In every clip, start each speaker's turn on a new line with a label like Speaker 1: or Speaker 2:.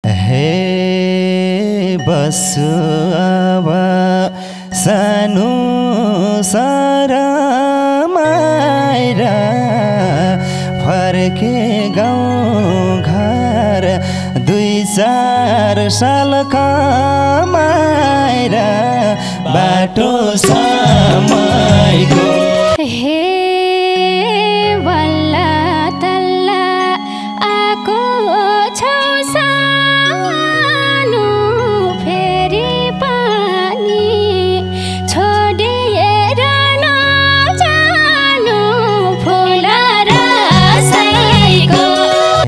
Speaker 1: हे बस्छु अब सानो सरमाएर फर्के गाउँ घर 2-4 साल कमाएर बाटो समयको
Speaker 2: हे बल्ला तल्ला आको छौ सानो फेरि पनि छोडेर नजानु फुला रसाइको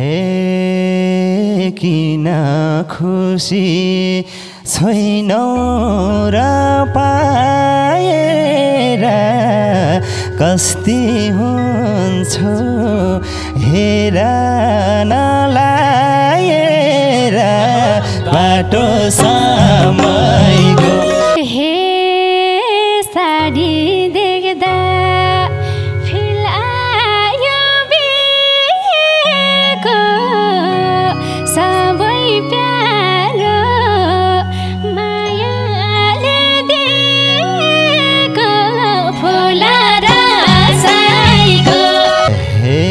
Speaker 1: हे किन खुसी छैनौ र पाएर कस्ती हुन्छौ हेर नलाएर बाटो समयको
Speaker 2: हे साडी देख्दा फिल आयो बिहेको सबै प्यारो मायाले दिएको फुला रसाइको
Speaker 1: हे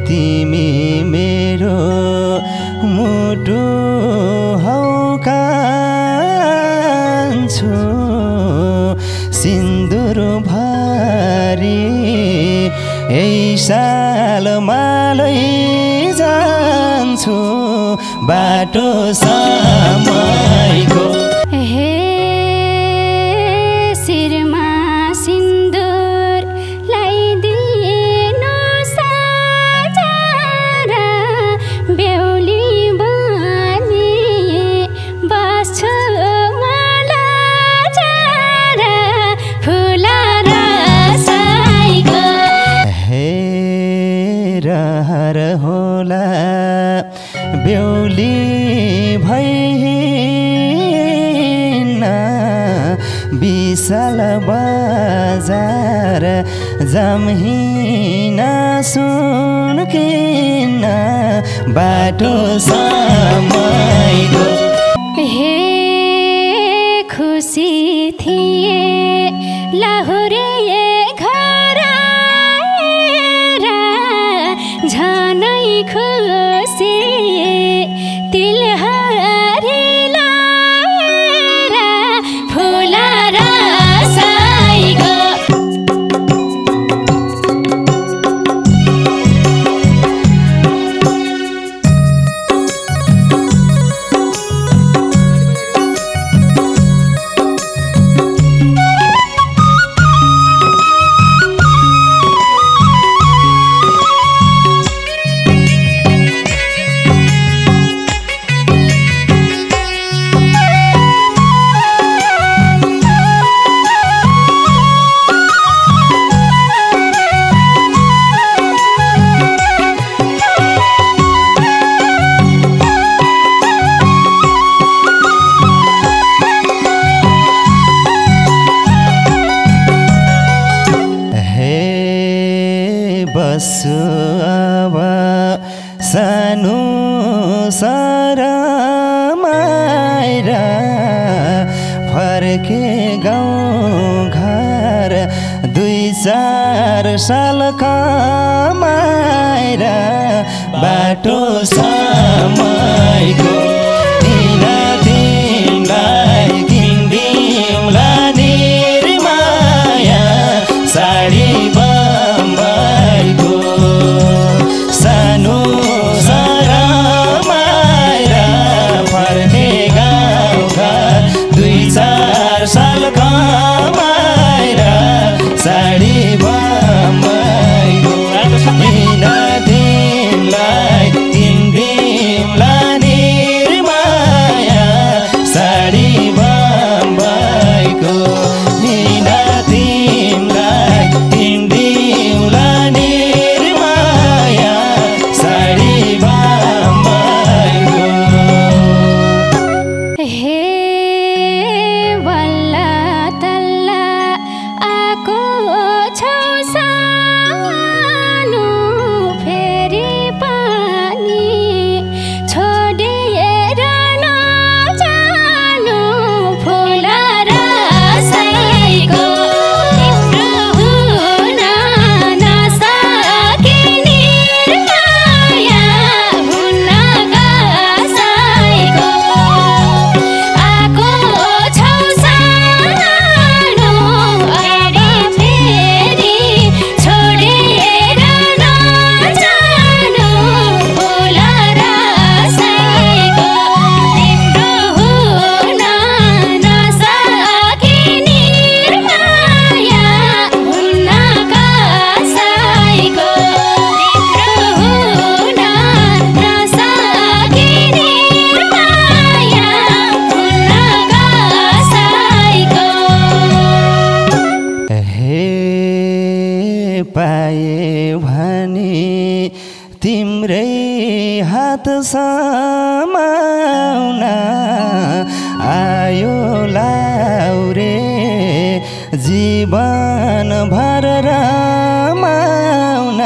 Speaker 1: तिमी मेरो मुटु हौ कान्छो सिन्दुर भरी यही साल मालै जान्छु बाटो समयको
Speaker 2: हे शिरमा सिन्दुर लगाइदिनु सजाएर बेहुली बनी बस्छु मलाएर फुला रसाइको
Speaker 1: हे रहर होला बेहुली भइन विशाल बजार जमहिन सुन किन बाटो समयको
Speaker 2: हे खुसी थिए लाहुरे घर आएर झनै खुसी तिलहरी लाएर फुला रसाइको
Speaker 1: बस्छु अब सानो सरमाएर फर्के गाउँ घर 2-4 साल कमाएर बाटो समयको दिन तिमीलाई किनिदिउँला निर्माया साडी बम्बईको सानो सरमाएर फर्के गाउँ घर 2-4 साल कमाएर साडी बम्बईको दिन तिमीलाई किनिदिउँला जीवन भर रमाउन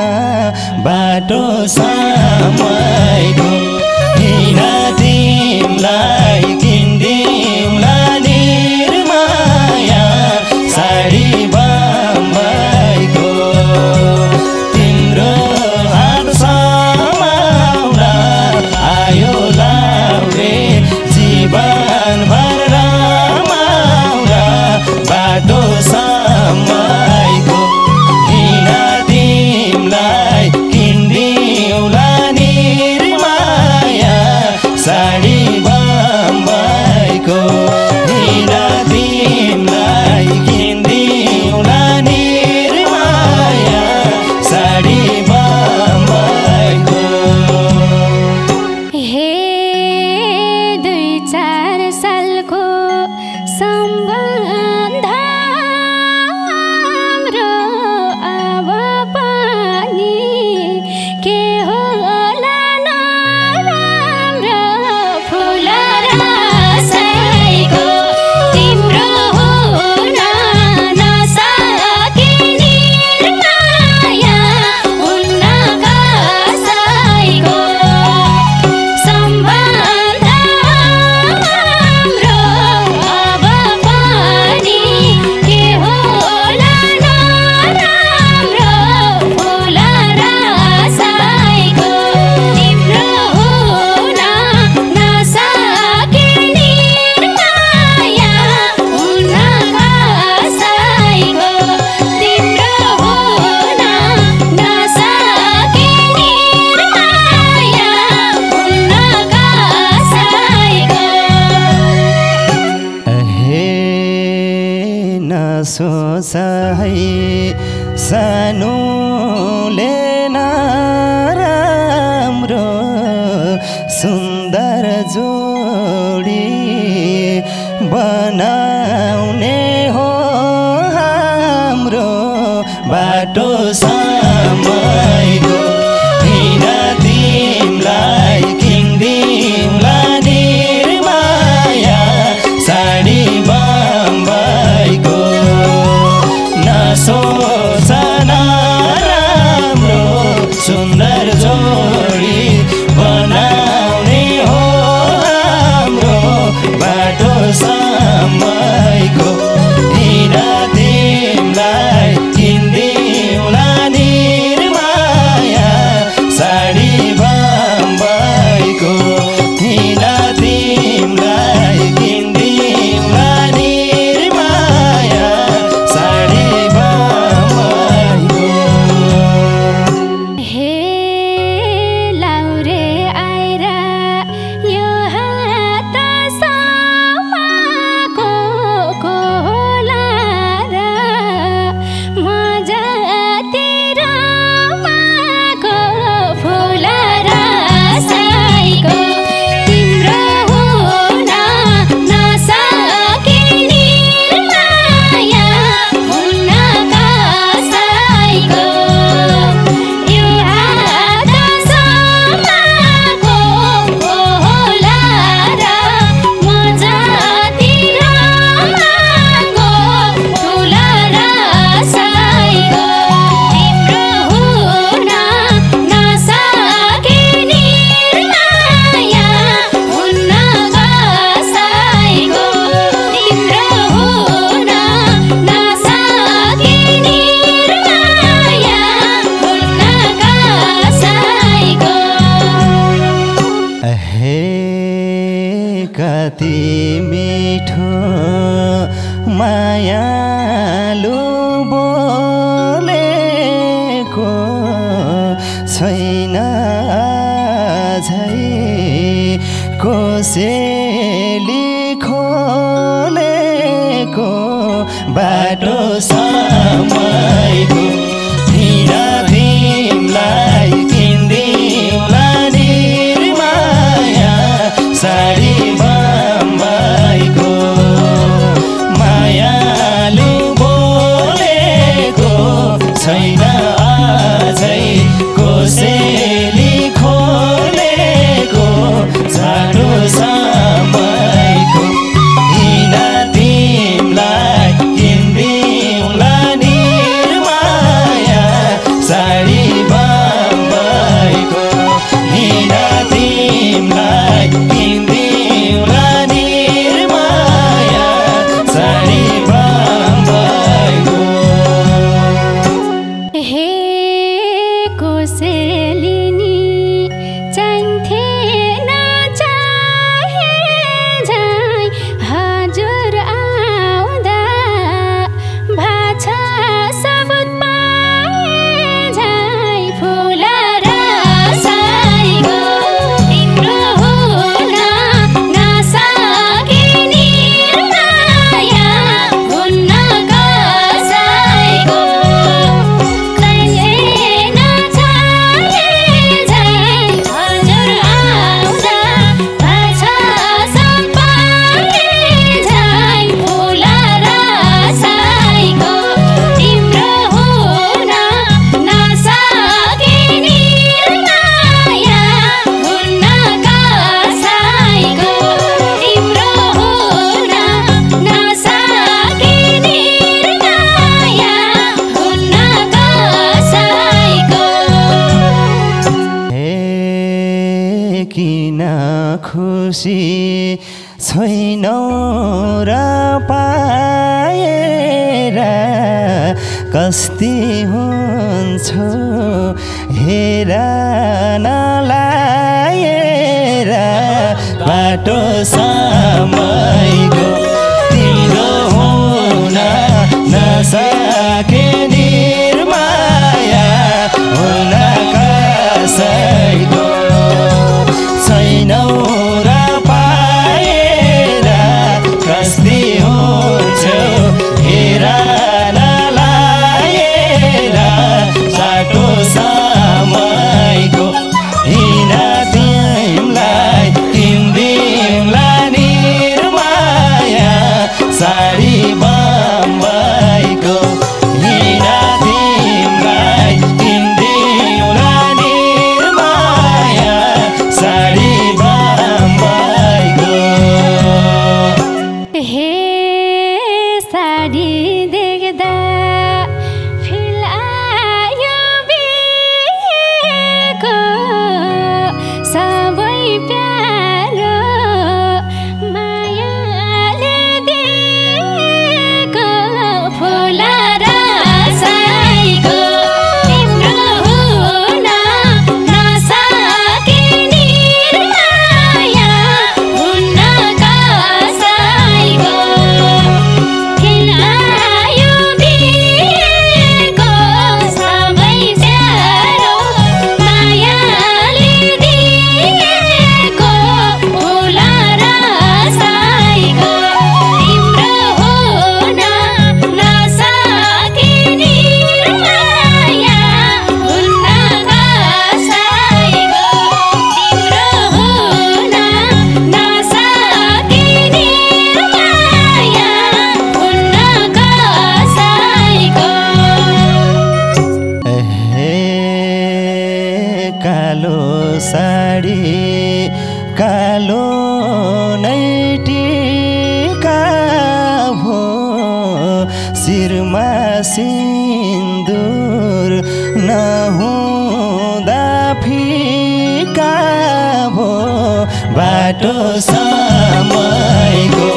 Speaker 1: बाटो समयको हिँड तिमलाई किन्दिउँला निर्माया साडी बम्बईको तिम्रो हात समाउन आयो लाउरे जीवन भर रमाउन बाटो समयको हिँड तिमलाई किन्दिउँला निर्माया साडी बम्बईको हिँड तिमलाई किन्दिउँला निर्माया साडी बम्बईको
Speaker 2: हे 2-4 सालको सम्बन्ध हाम्रो अब पनि के होला नराम्रो फुल रसाइको तिम्रो हुन नसकिने माया हुन्न कसैको सम्बन्ध हाम्रो अब पनि के होला नराम्रो फुल रसाइको तिम्रो हुन नसकिने माया हुन्न कसैको तिम्रो हुन नसकिने माया हुन्न कसैको
Speaker 1: हे नसोच है सानोले नराम्रो सुन्दर जोडी बनाउने हो हाम्रो बाटो समयको हिँड तिमलाई किन्दिउँला निर्माया साडी बम्बईको नसोच नराम्रो सुन्दर जोडी बनाउने हो हाम्रो बाटो समयको हिँड तिमलाई किन्दिउँला निर्माया साडी बम्बईको हिँड तिमलाई किन्दिउँला निर्माया साडी बम्बईको
Speaker 2: हे लाउरे आएर यो हात समाको को होला र म जति रमाको फुल रसाइको तिम्रो हुन नसकिने माया हुन्न कसैको यो हात समाको को होला र म जति रमाको फुल रसाइको तिम्रो हुन नसकिने माया हुन्न कसैको तिम्रो हुन नसकिने माया हुन्न कसैको
Speaker 1: हे कति मिठो मायालु बोलेको छैन अझै कोसेली खोलेको बाटो समयको हिँड तिमलाई किन्दिउँला निर्माया साडी बम्बईको मायालु बोलेको छैन अझै कोसेली खोलेको जाडो तिमलाई किन्दिउँला निर्माया साडी बम्बईको।
Speaker 2: हे कोसेलिनी चाहिन्थे नचाहे झै हजुर आउँदा भाषा सबुत पाए झै फुल रसाइको तिम्रो हुन नसके निर्माया हुन्न कसैको कहिले नचाहे झै हजुर आउँदा भाषा सब पाए झै फुल रसाइको तिम्रो हुन नसके निर्माया हुन्न कसैको तिम्रो हुन नसके निर्माया हुन्न कसैको।
Speaker 1: हे किन खुसी छैनौ र पाएर कस्ती हुन्छौ हेर नलाएर बाटो समयको तिम्रो हुन नसके निर्माया हुन कसैको छैनौ र पाएर कस्ती हुन्छौ हेर नलाएर बाटो समयको हिँड तिमलाई किन्दिउँला निर्माया साडी बम्बईको हिँड तिमलाई किन्दिउँला निर्माया साडी बम्बईको।
Speaker 2: हे साडी देख्दा फिल आयो बिहेको सबै प्यारो मायाले दिएको फुल रसाइको तिम्रो हुन नसके निर्माया हुन्न कसैको फिल आयो बिहेको सबै प्यारो मायाले दिएको फुल रसाइको तिम्रो हुन नसके निर्माया हुन्न कसैको तिम्रो हुन नसके निर्माया हुन्न कसैको।
Speaker 1: हे कालो साडी कालो नै टिका भो शिरमा सिन्दुर नहुँदा फिका भो बाटो समयको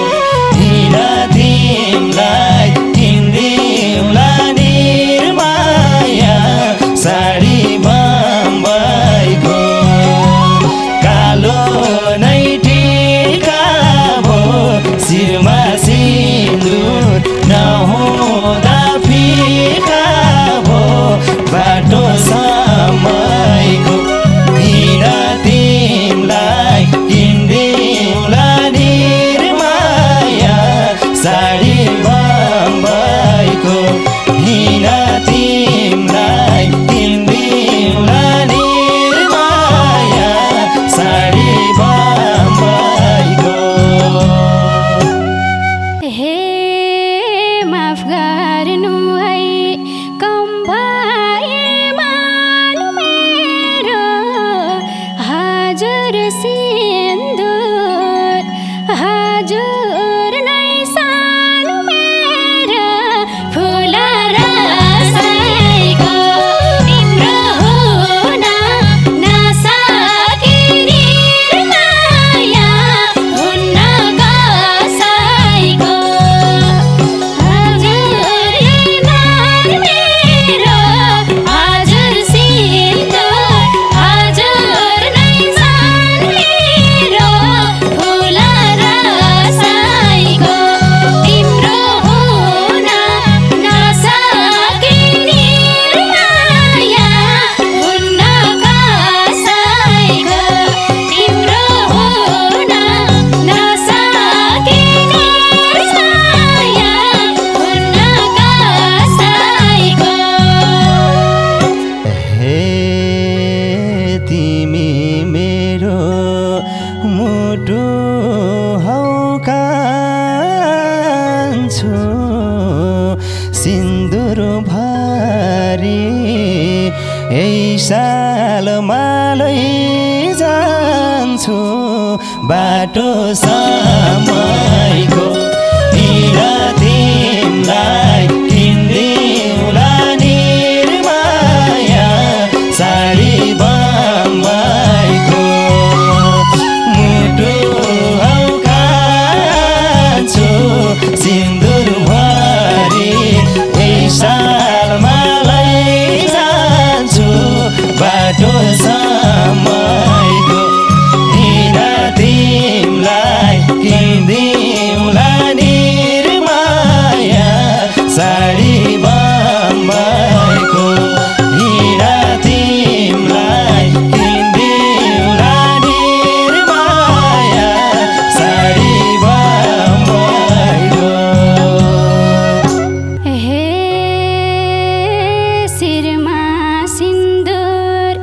Speaker 1: हिँड तिमलाई किन्दिउँला निर्माया साडी बम्बईको कालो नै टिका भो शिरमा सिन्दुर नहुँदा फिका भो बाटो समयको हिँड तिमलाई किन्दिउँला निर्माया हौ कान्छु सिन्दुर भरी यही साल मालै जान्छु बाटो समयको हिँडा तिमलाई किन्दिउँला निर्माया साडी बम्बईको मुटु हौ कान्छु सिन्दुर भरी यही साल मालै जान्छु बाटो समयको हिँडा तिमलाई किन्दिउँला निर्माया साडी बम्बईको हिँडा तिमलाई किन्दिउँला निर्माया साडी बम्बईको
Speaker 2: हे शिरमा सिन्दुर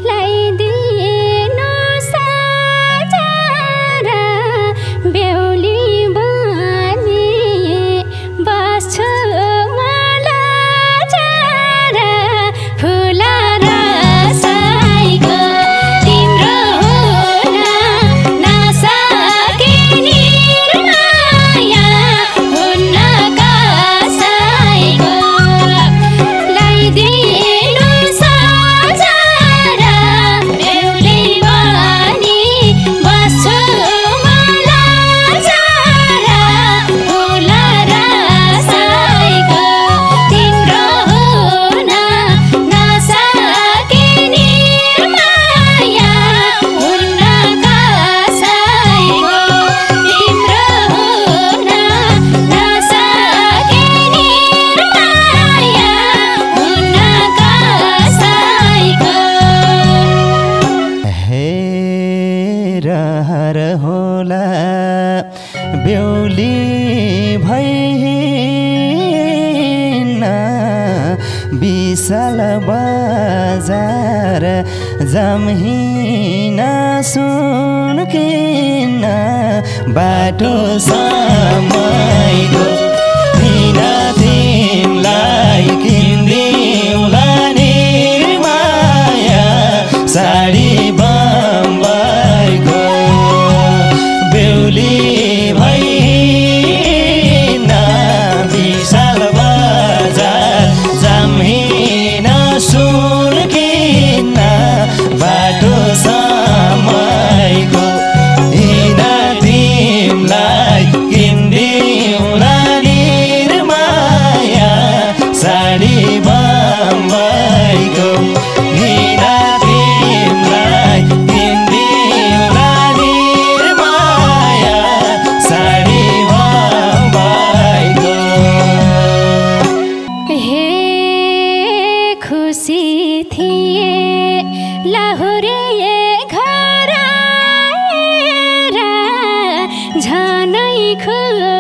Speaker 2: लगाइदिनु सजाएर बेहुली बनी बस्छु मलाएर फुल रसाइको तिम्रो हुन नसके निर्माया हुन्न कसैको लगाइदिनु सजाएर बेहुली बनी बस्छु मलाएर फुल रसाइको तिम्रो हुन नसके निर्माया हुन्न कसैको तिम्रो हुन नसके निर्माया हुन्न कसैको
Speaker 1: हे रहर होला बेहुली भइन् विशाल बजार जम्हिन सुन किन्न बाटो समयको हिँडा तिमलाई किन्दिउँला निर्माया साडी बम्बईको बेहुली भइन् विशाल बजार जम्हिन सुन किन्न बाटो समयको हिँडा तिमलाई किन्दिउँला निर्माया साडी बम्बईको हिँडा तिमलाई किन्दिउँला निर्माया साडी बम्बईको
Speaker 2: हे खुसी थिए लाहुरे घर आएर झनै खुसी